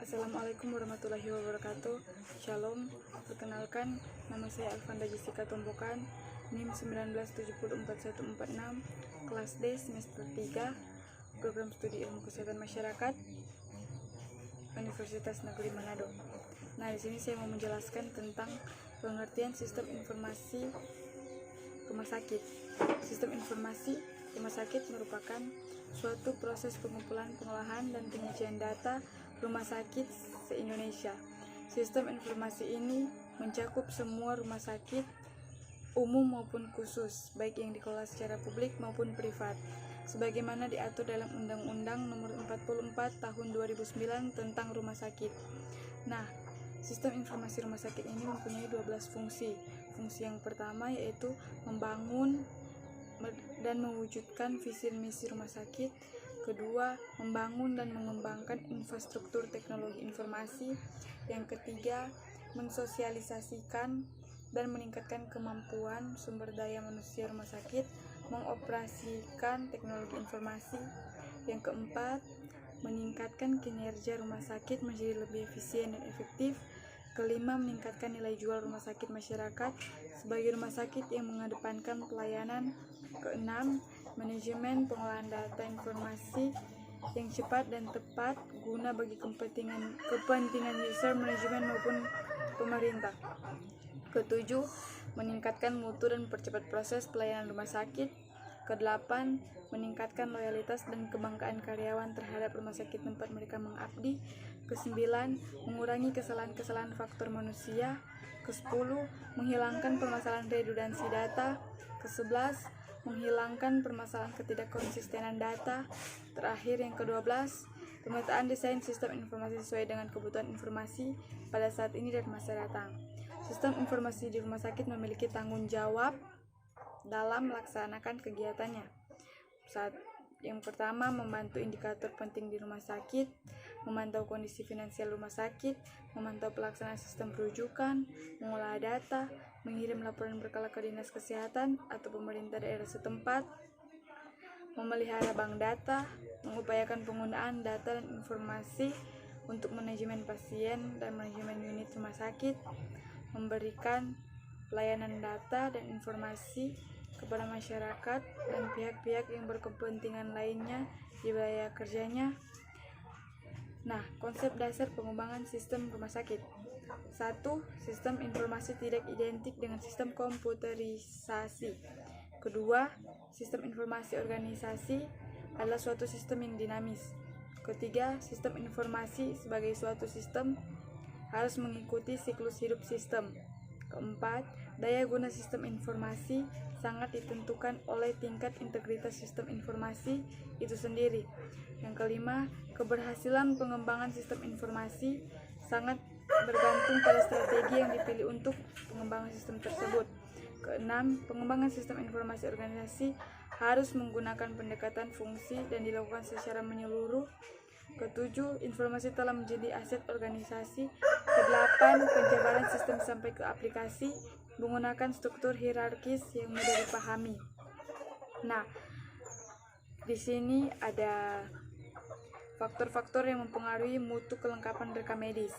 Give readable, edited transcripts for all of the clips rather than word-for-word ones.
Assalamualaikum warahmatullahi wabarakatuh. Shalom. Perkenalkan, nama saya Alvanda Jessica Tombokan, NIM 1974146, kelas D semester 3, program studi ilmu kesehatan masyarakat, Universitas Negeri Manado. Nah, di sini saya mau menjelaskan tentang pengertian sistem informasi rumah sakit. Sistem informasi rumah sakit merupakan suatu proses pengumpulan, pengolahan, dan penyajian data rumah sakit se-Indonesia. Sistem informasi ini mencakup semua rumah sakit umum maupun khusus, baik yang dikelola secara publik maupun privat, sebagaimana diatur dalam Undang-Undang Nomor 44 Tahun 2009 tentang rumah sakit. Nah, sistem informasi rumah sakit ini mempunyai 12 fungsi. Fungsi yang pertama yaitu membangun dan mewujudkan visi misi rumah sakit. Kedua, membangun dan mengembangkan infrastruktur teknologi informasi. Yang ketiga, mensosialisasikan dan meningkatkan kemampuan sumber daya manusia rumah sakit mengoperasikan teknologi informasi. Yang keempat, meningkatkan kinerja rumah sakit menjadi lebih efisien dan efektif. Kelima, meningkatkan nilai jual rumah sakit masyarakat sebagai rumah sakit yang mengedepankan pelayanan. Keenam, manajemen pengolahan data informasi yang cepat dan tepat guna bagi kepentingan user, manajemen maupun pemerintah. Ketujuh, meningkatkan mutu dan percepat proses pelayanan rumah sakit. Kedelapan, meningkatkan loyalitas dan kebanggaan karyawan terhadap rumah sakit tempat mereka mengabdi. Kesembilan, mengurangi kesalahan-kesalahan faktor manusia. Kesepuluh, menghilangkan permasalahan redundansi data. Kesebelas, menghilangkan permasalahan ketidakkonsistenan data. Terakhir, yang ke-12, pemetaan desain sistem informasi sesuai dengan kebutuhan informasi pada saat ini dan masa datang. Sistem informasi di rumah sakit memiliki tanggung jawab dalam melaksanakan kegiatannya. Yang pertama, membantu indikator penting di rumah sakit, memantau kondisi finansial rumah sakit, memantau pelaksanaan sistem rujukan, mengolah data, mengirim laporan berkala ke dinas kesehatan atau pemerintah daerah setempat, memelihara bank data, mengupayakan penggunaan data dan informasi untuk manajemen pasien dan manajemen unit rumah sakit, memberikan pelayanan data dan informasi kepada masyarakat dan pihak-pihak yang berkepentingan lainnya di wilayah kerjanya. Nah, konsep dasar pengembangan sistem rumah sakit. 1. Sistem informasi tidak identik dengan sistem komputerisasi. Kedua, sistem informasi organisasi adalah suatu sistem yang dinamis. Ketiga, sistem informasi sebagai suatu sistem harus mengikuti siklus hidup sistem. Keempat, daya guna sistem informasi sangat ditentukan oleh tingkat integritas sistem informasi itu sendiri. Yang kelima, keberhasilan pengembangan sistem informasi sangat bergantung pada strategi yang dipilih untuk pengembangan sistem tersebut. Keenam, pengembangan sistem informasi organisasi harus menggunakan pendekatan fungsi dan dilakukan secara menyeluruh. Ketujuh, informasi telah menjadi aset organisasi. Kedelapan, penjabaran sistem sampai ke aplikasi menggunakan struktur hierarkis yang mudah dipahami. Nah, di sini ada faktor-faktor yang mempengaruhi mutu kelengkapan rekam medis.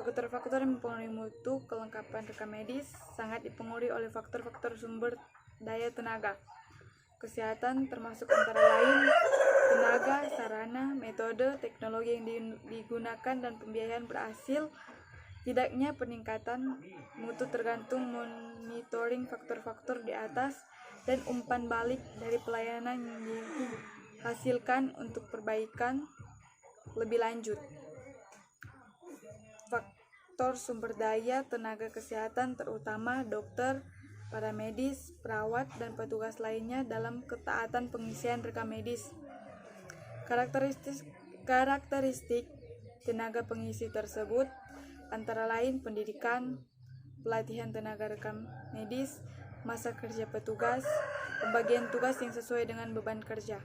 Faktor-faktor yang mempengaruhi mutu kelengkapan rekam medis sangat dipengaruhi oleh faktor-faktor sumber daya tenaga kesehatan, termasuk antara lain tenaga, sarana, metode, teknologi yang digunakan, dan pembiayaan berhasil. Tidaknya peningkatan mutu tergantung monitoring faktor-faktor di atas dan umpan balik dari pelayanan yang dihasilkan untuk perbaikan lebih lanjut. Faktor sumber daya tenaga kesehatan terutama dokter, para medis, perawat, dan petugas lainnya dalam ketaatan pengisian rekam medis. Karakteristik tenaga pengisi tersebut antara lain pendidikan, pelatihan tenaga rekam medis, masa kerja petugas, pembagian tugas yang sesuai dengan beban kerja.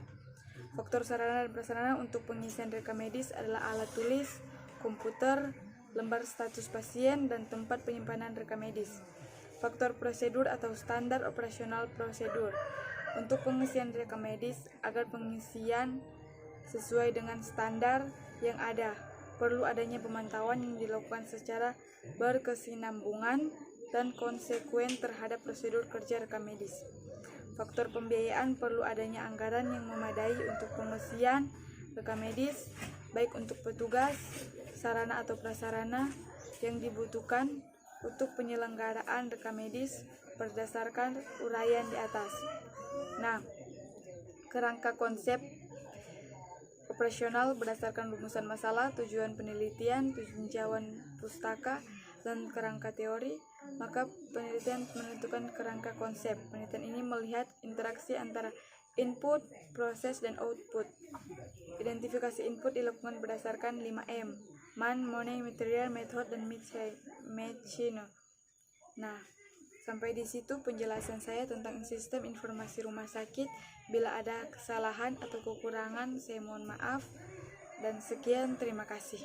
Faktor sarana dan prasarana untuk pengisian rekam medis adalah alat tulis, komputer, lembar status pasien, dan tempat penyimpanan rekam medis. Faktor prosedur atau standar operasional prosedur untuk pengisian rekam medis agar pengisian sesuai dengan standar yang ada. perlu adanya pemantauan yang dilakukan secara berkesinambungan dan konsekuen terhadap prosedur kerja rekam medis. Faktor pembiayaan, perlu adanya anggaran yang memadai untuk pengisian rekam medis, baik untuk petugas, sarana atau prasarana yang dibutuhkan untuk penyelenggaraan rekam medis berdasarkan uraian di atas. Nah, kerangka konsep operasional berdasarkan rumusan masalah, tujuan penelitian, tinjauan pustaka, dan kerangka teori. Maka penelitian menentukan kerangka konsep. Penelitian ini melihat interaksi antara input, proses, dan output. Identifikasi input dilakukan berdasarkan 5M: man, money, material, method, dan machine. Nah, sampai di situ penjelasan saya tentang sistem informasi rumah sakit. Bila ada kesalahan atau kekurangan, saya mohon maaf. Dan sekian, terima kasih.